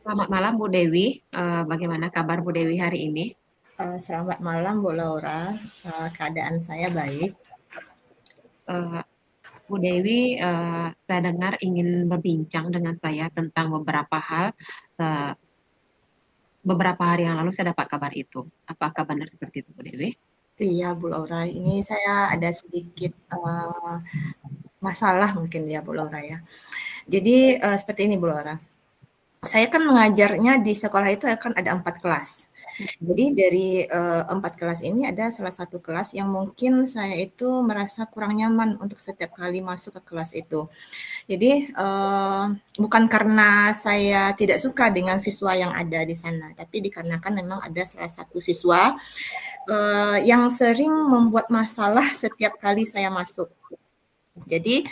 Selamat malam Bu Dewi. Bagaimana kabar Bu Dewi hari ini? Selamat malam Bu Laura, keadaan saya baik. Eh, Bu Dewi, saya dengar ingin berbincang dengan saya tentang beberapa hal. Eh, Beberapa hari yang lalu saya dapat kabar itu. Apakah benar seperti itu Bu Dewi? Iya Bu Laura, ini saya ada sedikit masalah mungkin ya Bu Laura ya. Jadi seperti ini Bu Laura, saya kan mengajarnya di sekolah itu akan ada 4 kelas. Jadi dari 4 kelas ini ada salah satu kelas yang mungkin saya itu merasa kurang nyaman untuk setiap kali masuk ke kelas itu. Jadi, bukan karena saya tidak suka dengan siswa yang ada di sana, tapi dikarenakan memang ada salah satu siswa, yang sering membuat masalah setiap kali saya masuk. Jadi,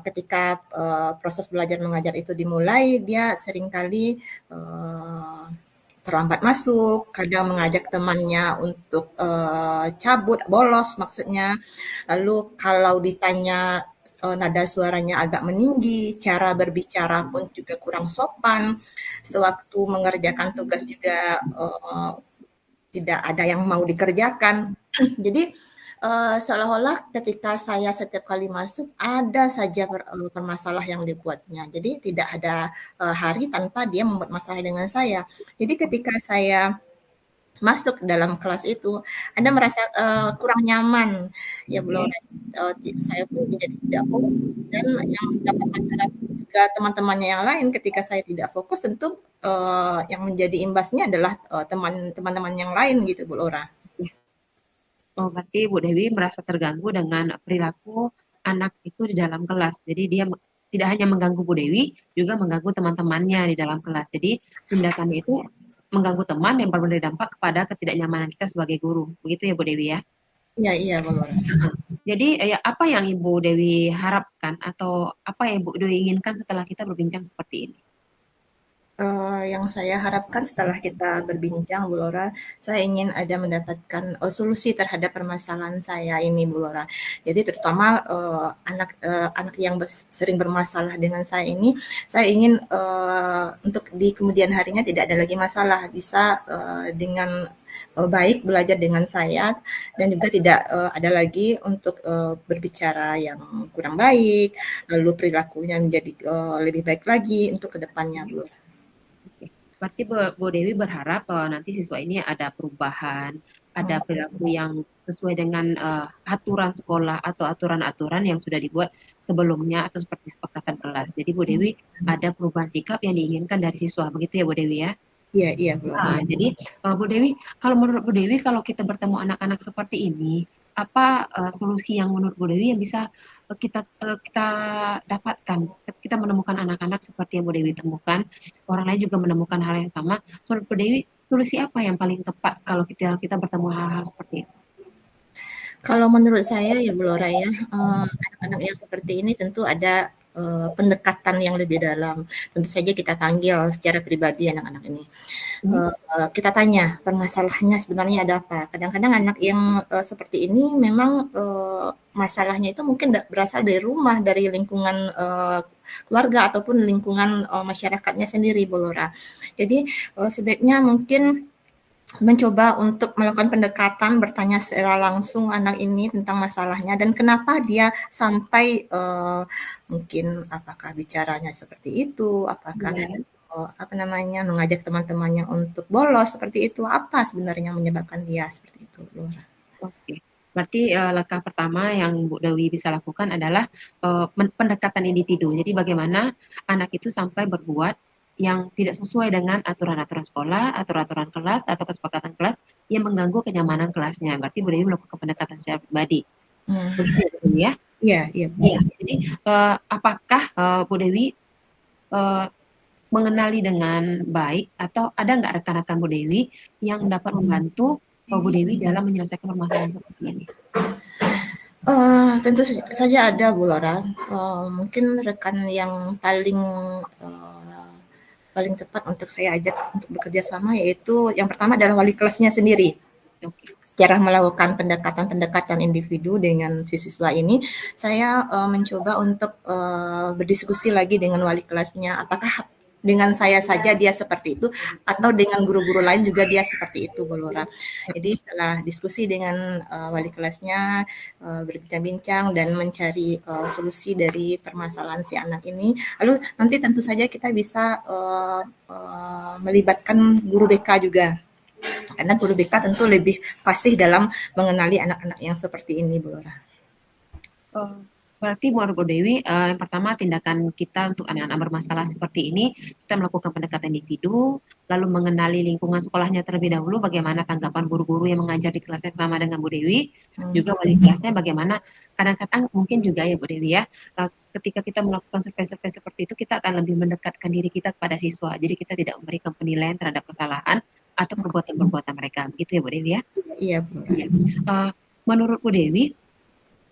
ketika, proses belajar mengajar itu dimulai, dia seringkali, terlambat masuk, kadang mengajak temannya untuk, cabut, bolos maksudnya. Lalu kalau ditanya, nada suaranya agak meninggi, cara berbicara pun juga kurang sopan, sewaktu mengerjakan tugas juga, tidak ada yang mau dikerjakan. Jadi, seolah-olah ketika saya setiap kali masuk ada saja permasalahan yang dibuatnya. Jadi tidak ada, hari tanpa dia membuat masalah dengan saya. Jadi ketika saya masuk dalam kelas itu, Anda merasa, kurang nyaman, ya belum, Oke. saya pun menjadi tidak fokus dan yang mendapat masalah pun juga teman-temannya yang lain ketika saya tidak fokus tentu, yang menjadi imbasnya adalah, teman-teman yang lain gitu Bu Laura. Oh, berarti Bu Dewi merasa terganggu dengan perilaku anak itu di dalam kelas. Jadi dia tidak hanya mengganggu Bu Dewi, juga mengganggu teman-temannya di dalam kelas. Jadi tindakannya itu mengganggu teman yang berdampak kepada ketidaknyamanan kita sebagai guru. Begitu ya Bu Dewi ya? Iya iya Bu Laura. Jadi ya, apa yang Ibu Dewi harapkan atau apa yang Ibu Dewi inginkan setelah kita berbincang seperti ini? Yang saya harapkan setelah kita berbincang, Bu Laura, saya ingin ada mendapatkan, solusi terhadap permasalahan saya ini, Bu Laura. Jadi terutama, anak yang sering bermasalah dengan saya ini, saya ingin, untuk di kemudian harinya tidak ada lagi masalah, bisa, dengan, baik belajar dengan saya dan juga tidak, ada lagi untuk, berbicara yang kurang baik, lalu perilakunya menjadi, lebih baik lagi untuk kedepannya, Bu Laura. Oke. Berarti Bu Dewi berharap nanti siswa ini ada perubahan, ada Oh, perilaku yang sesuai dengan aturan sekolah atau aturan-aturan yang sudah dibuat sebelumnya atau seperti kesepakatan kelas. Jadi Bu Dewi ada perubahan sikap yang diinginkan dari siswa, begitu ya Bu Dewi ya? iya iya, Bu Laura. Jadi Bu Dewi, kalau menurut Bu Dewi kalau kita bertemu anak-anak seperti ini, apa solusi yang menurut Bu Dewi yang bisa kita dapatkan? Kita menemukan anak-anak seperti yang Bu Dewi temukan, orang lain juga menemukan hal yang sama. Menurut Bu Dewi, solusi apa yang paling tepat kalau kita kita bertemu hal-hal seperti itu? Kalau menurut saya ya Bu Laura ya, anak-anak yang seperti ini tentu ada, pendekatan yang lebih dalam. Tentu saja kita panggil secara pribadi anak-anak ini. Hmm? Kita tanya permasalahannya sebenarnya ada apa. Kadang-kadang anak yang, seperti ini memang, masalahnya itu mungkin berasal dari rumah, dari lingkungan, keluarga ataupun lingkungan, masyarakatnya sendiri Bu Laura. Jadi, sebaiknya mungkin mencoba untuk melakukan pendekatan, bertanya secara langsung anak ini tentang masalahnya dan kenapa dia sampai, mungkin apakah bicaranya seperti itu, apakah, Ya, apa namanya, mengajak teman-temannya untuk bolos seperti itu, apa sebenarnya yang menyebabkan dia seperti itu, Laura? oke. Berarti langkah pertama yang Bu Dewi bisa lakukan adalah pendekatan individu. Jadi bagaimana anak itu sampai berbuat yang tidak sesuai dengan aturan-aturan sekolah, aturan-aturan kelas, atau kesepakatan kelas yang mengganggu kenyamanan kelasnya. Berarti Bu Dewi melakukan pendekatan secara pribadi. Mmm, Begitu ya Bu Dewi ya? iya iya, Iya. Jadi apakah Bu Dewi eh, mengenali dengan baik atau ada nggak rekan-rekan Bu Dewi yang dapat membantu Bu Dewi dalam menyelesaikan permasalahan seperti ini? tentu saja ada Bu Laura, mungkin rekan yang paling, eee, paling tepat untuk saya ajak untuk bekerja sama yaitu yang pertama adalah wali kelasnya sendiri. Oke. Secara melakukan pendekatan-pendekatan individu dengan si siswa ini, saya, mencoba untuk, berdiskusi lagi dengan wali kelasnya, apakah dengan saya saja dia seperti itu atau dengan guru-guru lain juga dia seperti itu, Bu Lura. Jadi setelah diskusi dengan wali kelasnya, berbincang-bincang dan mencari solusi dari permasalahan si anak ini, lalu nanti tentu saja kita bisa melibatkan guru BK juga. Karena guru BK tentu lebih fasih dalam mengenali anak-anak yang seperti ini, Bu Lura. Oh, berarti menurut Bu Dewi, yang pertama tindakan kita untuk anak-anak bermasalah seperti ini, kita melakukan pendekatan individu, lalu mengenali lingkungan sekolahnya terlebih dahulu, bagaimana tanggapan guru-guru yang mengajar di kelas yang sama dengan Bu Dewi, Hmm. juga wali kelasnya bagaimana, kadang-kadang mungkin juga ya Bu Dewi ya, ketika kita melakukan survei-survei seperti itu, kita akan lebih mendekatkan diri kita kepada siswa, jadi kita tidak memberikan penilaian terhadap kesalahan atau perbuatan-perbuatan mereka, begitu ya Bu Dewi ya? Iya, Bu Lura. Ya. Menurut Bu Dewi,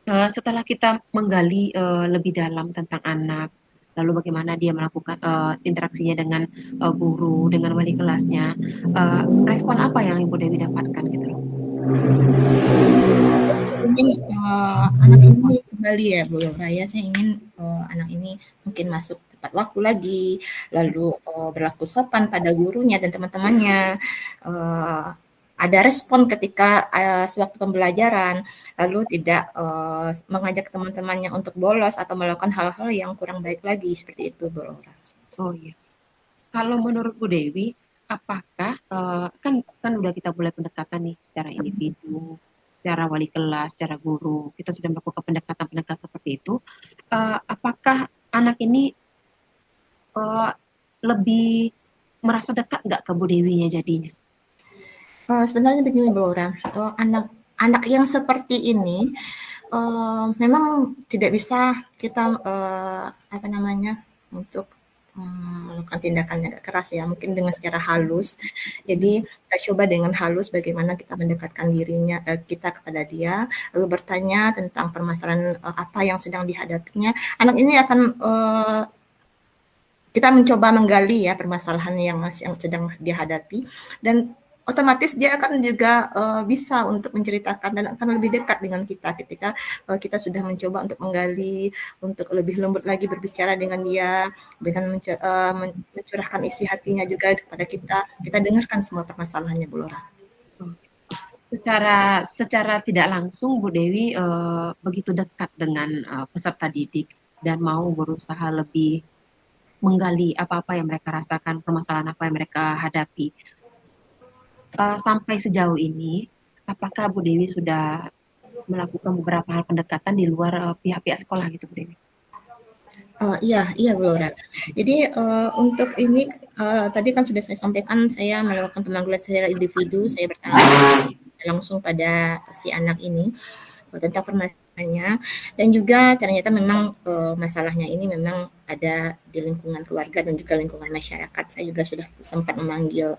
setelah kita menggali lebih dalam tentang anak, lalu bagaimana dia melakukan interaksinya dengan guru, dengan wali kelasnya, respon apa yang Ibu Dewi dapatkan gitu loh? Ingin anak ini kembali ya Bu Lura ya, saya ingin anak ini mungkin masuk tepat waktu lagi, lalu berlaku sopan pada gurunya dan teman-temannya. Uh, ada respon ketika sewaktu pembelajaran, lalu tidak mengajak teman-temannya untuk bolos atau melakukan hal-hal yang kurang baik lagi seperti itu Bu Lura. Oh iya. Kalau menurut Bu Dewi, apakah kan kan udah kita mulai pendekatan nih secara individu, secara wali kelas, secara guru, kita sudah melakukan pendekatan-pendekatan seperti itu. Apakah anak ini lebih merasa dekat nggak ke Bu Dewinya jadinya? Sebenarnya begini Bu Laura, anak anak yang seperti ini memang tidak bisa kita apa namanya untuk melakukan tindakan yang keras ya, mungkin dengan secara halus. Jadi kita coba dengan halus bagaimana kita mendekatkan dirinya kita kepada dia, lalu bertanya tentang permasalahan apa yang sedang dihadapinya. Anak ini akan kita mencoba menggali ya permasalahan yang sedang dihadapi dan otomatis dia akan juga bisa untuk menceritakan dan akan lebih dekat dengan kita ketika kita sudah mencoba untuk menggali, untuk lebih lembut lagi berbicara dengan dia, dengan mencurahkan isi hatinya juga kepada kita. Kita dengarkan semua permasalahannya, Bu Lora. Secara tidak langsung Bu Dewi begitu dekat dengan peserta didik dan mau berusaha lebih menggali apa-apa yang mereka rasakan, permasalahan apa yang mereka hadapi. Sampai sejauh ini, apakah Bu Dewi sudah melakukan beberapa hal pendekatan di luar pihak-pihak sekolah gitu Bu Dewi? Iya, iya Bu Laura. Jadi untuk ini tadi kan sudah saya sampaikan, saya melakukan pemanggilan secara individu, saya bertanya langsung pada si anak ini tentang permasalahannya dan juga ternyata memang masalahnya ini memang ada di lingkungan keluarga dan juga lingkungan masyarakat. Saya juga sudah sempat memanggil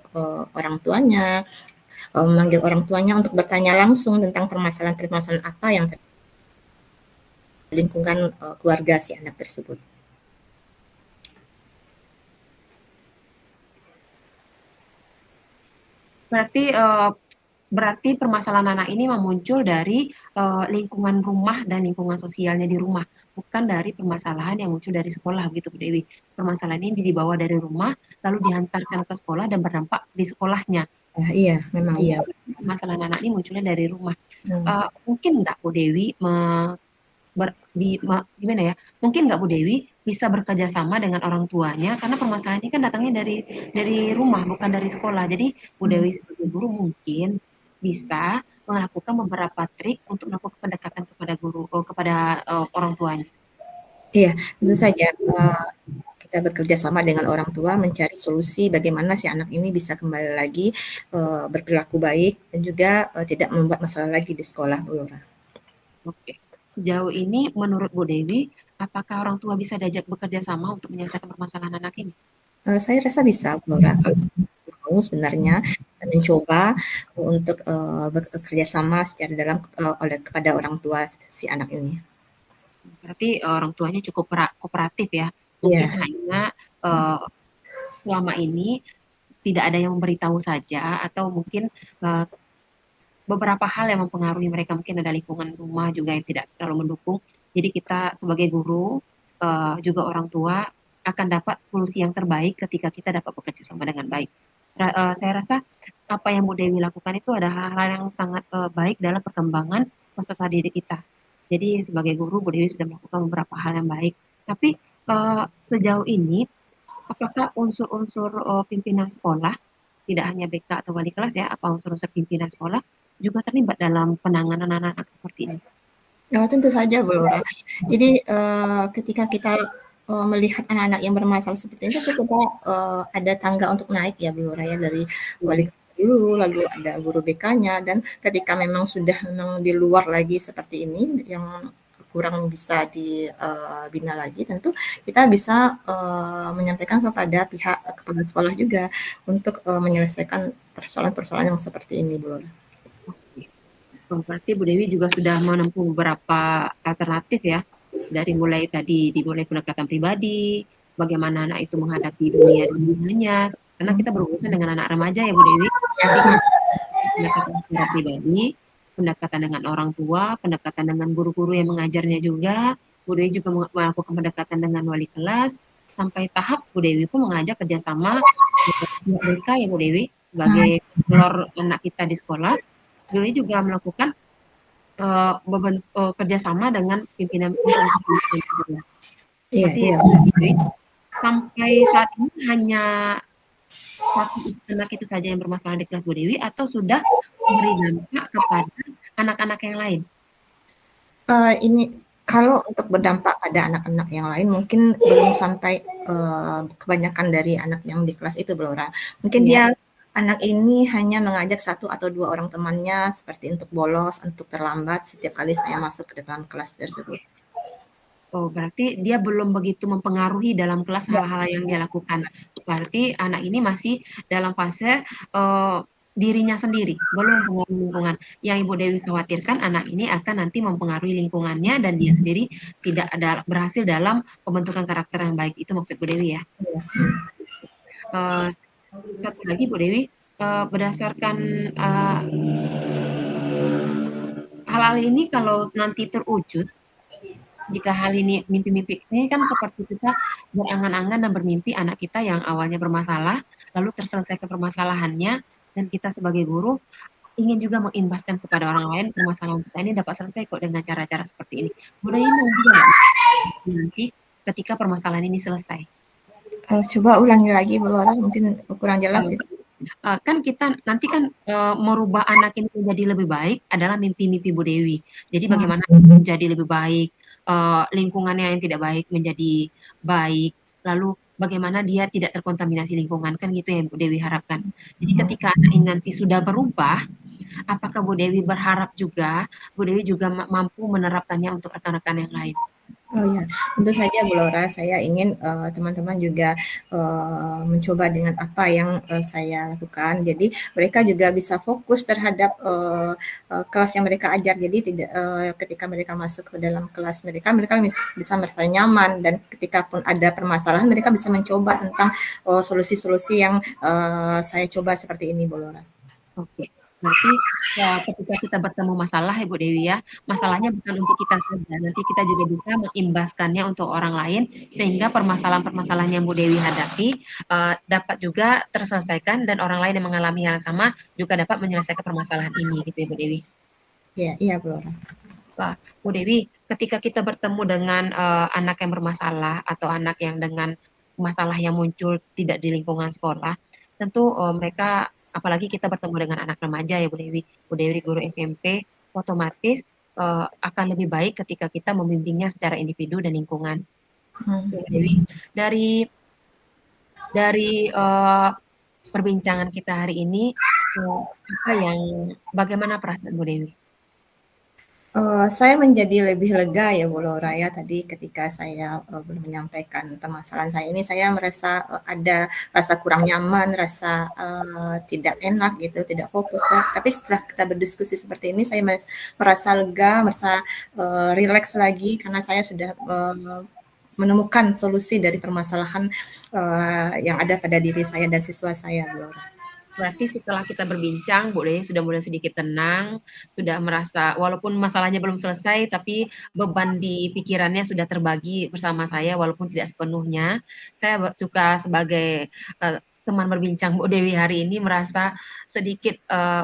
orang tuanya, memanggil orang tuanya untuk bertanya langsung tentang permasalahan-permasalahan apa yang lingkungan keluarga si anak tersebut. Berarti permasalahan anak ini memuncul dari lingkungan rumah dan lingkungan sosialnya di rumah, bukan dari permasalahan yang muncul dari sekolah gitu Bu Dewi. Permasalahan ini dibawa dari rumah, lalu dihantarkan ke sekolah dan berdampak di sekolahnya. Iya, memang iya. Permasalahan anak ini munculnya dari rumah. Hmm. Mungkin nggak Bu Dewi gimana ya? Mungkin nggak Bu Dewi bisa bekerja sama dengan orang tuanya karena permasalahan ini kan datangnya dari rumah bukan dari sekolah. Jadi Bu Hmm. Dewi sebagai guru mungkin bisa melakukan beberapa trik untuk melakukan pendekatan kepada kepada orang tuanya. Iya, tentu saja kita bekerja sama dengan orang tua mencari solusi bagaimana si anak ini bisa kembali lagi berperilaku baik dan juga tidak membuat masalah lagi di sekolah, Bu Laura. Oke. Sejauh ini menurut Bu Dewi, apakah orang tua bisa diajak bekerja sama untuk menyelesaikan permasalahan anak ini? Saya rasa bisa, Bu Laura. Kalau mau sebenarnya mencoba untuk bekerja sama secara dalam oleh kepada orang tua si anak ini. Berarti orang tuanya cukup kooperatif ya. Mungkin Iya, hanya eh, selama ini tidak ada yang memberitahu saja atau mungkin uh, beberapa hal yang mempengaruhi mereka mungkin ada lingkungan rumah juga yang tidak terlalu mendukung. Jadi kita sebagai guru juga orang tua akan dapat solusi yang terbaik ketika kita dapat bekerja sama dengan baik. Saya rasa apa yang Bu Dewi lakukan itu adalah hal-hal yang sangat baik dalam perkembangan peserta didik kita. Jadi sebagai guru, Bu Dewi sudah melakukan beberapa hal yang baik. Tapi sejauh ini, apakah unsur-unsur pimpinan sekolah, tidak hanya BK atau wali kelas ya, apa unsur-unsur pimpinan sekolah juga terlibat dalam penanganan anak-anak seperti ini? Ya, tentu saja, Bu Laura. Jadi, ketika kita, melihat anak-anak yang bermasalah seperti itu, kita, ada tangga untuk naik ya, Bu Laura ya, dari wali kelas dulu, lalu ada guru BK-nya, dan ketika memang sudah memang di luar lagi seperti ini, yang kurang bisa dibina lagi, tentu kita bisa, menyampaikan kepada pihak kepala sekolah juga untuk, menyelesaikan persoalan-persoalan yang seperti ini, Bu Laura. Oh, berarti Bu Dewi juga sudah menempuh beberapa alternatif ya, dari mulai tadi dimulai pendekatan pribadi, bagaimana anak itu menghadapi dunia dunianya, karena kita berurusan dengan anak remaja ya Bu Dewi. Jadi Ya, pendekatan secara pribadi, pendekatan dengan orang tua, pendekatan dengan guru-guru yang mengajarnya juga, Bu Dewi juga melakukan pendekatan dengan wali kelas, sampai tahap Bu Dewi pun mengajak kerjasama dengan pihak BK ya Bu Dewi, sebagai konselor anak kita di sekolah. Bu Dewi juga melakukan kerjasama dengan pimpinan-pimpinan sekolah. iya, Berarti iya. Bu Dewi, sampai saat ini hanya satu anak itu saja yang bermasalah di kelas Bu Dewi atau sudah memberi dampak kepada anak-anak yang lain? Ini kalau untuk berdampak pada anak-anak yang lain mungkin belum sampai, kebanyakan dari anak yang di kelas itu, Blora. Mungkin Ya. dia anak ini hanya mengajak 1 atau 2 orang temannya seperti untuk bolos, untuk terlambat setiap kali saya masuk ke dalam kelas tersebut. Oh, berarti dia belum begitu mempengaruhi dalam kelas Ya, hal-hal yang dia lakukan. Berarti anak ini masih dalam fase uh, dirinya sendiri, belum mempengaruhi lingkungan. Yang Ibu Dewi khawatirkan anak ini akan nanti mempengaruhi lingkungannya dan dia sendiri tidak ada berhasil dalam pembentukan karakter yang baik. Itu maksud Bu Dewi ya. iya. Uh, Satu lagi Bu Dewi, berdasarkan uh, hal-hal ini kalau nanti terwujud, jika hal ini mimpi-mimpi ini kan seperti kita berangan-angan dan bermimpi anak kita yang awalnya bermasalah, lalu terselesaikan permasalahannya, dan kita sebagai guru ingin juga mengimbaskan kepada orang lain permasalahan kita ini dapat selesai kok dengan cara-cara seperti ini. Budaya mau juga nanti ketika permasalahan ini selesai. Coba ulangi lagi, Blora, mungkin kurang jelas itu. Kan kita nanti kan merubah anak ini menjadi lebih baik adalah mimpi-mimpi Bu Dewi. Jadi bagaimana menjadi lebih baik, lingkungannya yang tidak baik menjadi baik, lalu bagaimana dia tidak terkontaminasi lingkungan, kan gitu ya Bu Dewi harapkan. Jadi ketika anak ini nanti sudah berubah, apakah Bu Dewi berharap juga Bu Dewi juga mampu menerapkannya untuk rekan-rekan yang lain? Oh ya, tentu saja Bu Laura, saya ingin teman-teman juga mencoba dengan apa yang saya lakukan. Jadi mereka juga bisa fokus terhadap kelas yang mereka ajar. Jadi tidak ketika mereka masuk ke dalam kelas mereka, mereka bisa merasa nyaman dan ketika pun ada permasalahan mereka bisa mencoba tentang solusi-solusi yang saya coba seperti ini, Bu Laura. Oke, berarti ya ketika kita bertemu masalah ya Bu Dewi ya, masalahnya bukan untuk kita saja, nanti kita juga bisa mengimbaskannya untuk orang lain sehingga permasalahan-permasalahan yang Bu Dewi hadapi dapat juga terselesaikan dan orang lain yang mengalami hal yang sama juga dapat menyelesaikan permasalahan ini gitu ya Bu Dewi. Iya, iya Bu Laura. Wah, Bu Dewi, ketika kita bertemu dengan anak yang bermasalah atau anak yang dengan masalah yang muncul tidak di lingkungan sekolah, tentu mereka, apalagi kita bertemu dengan anak remaja ya Bu Dewi guru SMP, otomatis akan lebih baik ketika kita membimbingnya secara individu dan lingkungan. Bu Dewi, dari perbincangan kita hari ini, bagaimana perasaan Bu Dewi? Saya menjadi lebih lega ya Bu Laura ya, tadi ketika saya, menyampaikan permasalahan saya ini, saya merasa, ada rasa kurang nyaman, rasa, tidak enak gitu, tidak fokus. Tapi setelah kita berdiskusi seperti ini, saya merasa lega, merasa, rileks lagi karena saya sudah, menemukan solusi dari permasalahan, yang ada pada diri saya dan siswa saya, Bu Laura. Berarti setelah kita berbincang, Bu Dewi sudah mulai sedikit tenang, sudah merasa walaupun masalahnya belum selesai, tapi beban di pikirannya sudah terbagi bersama saya walaupun tidak sepenuhnya. Saya juga sebagai teman berbincang Bu Dewi hari ini merasa sedikit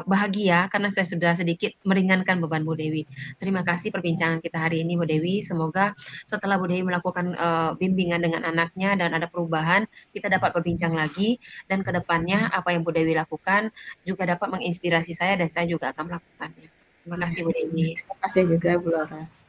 bahagia karena saya sudah sedikit meringankan beban Bu Dewi. Terima kasih perbincangan kita hari ini Bu Dewi. Semoga setelah Bu Dewi melakukan bimbingan dengan anaknya dan ada perubahan, kita dapat berbincang lagi dan kedepannya apa yang Bu Dewi lakukan juga dapat menginspirasi saya dan saya juga akan melakukannya. Terima kasih Bu Dewi. Terima kasih juga Bu Laura.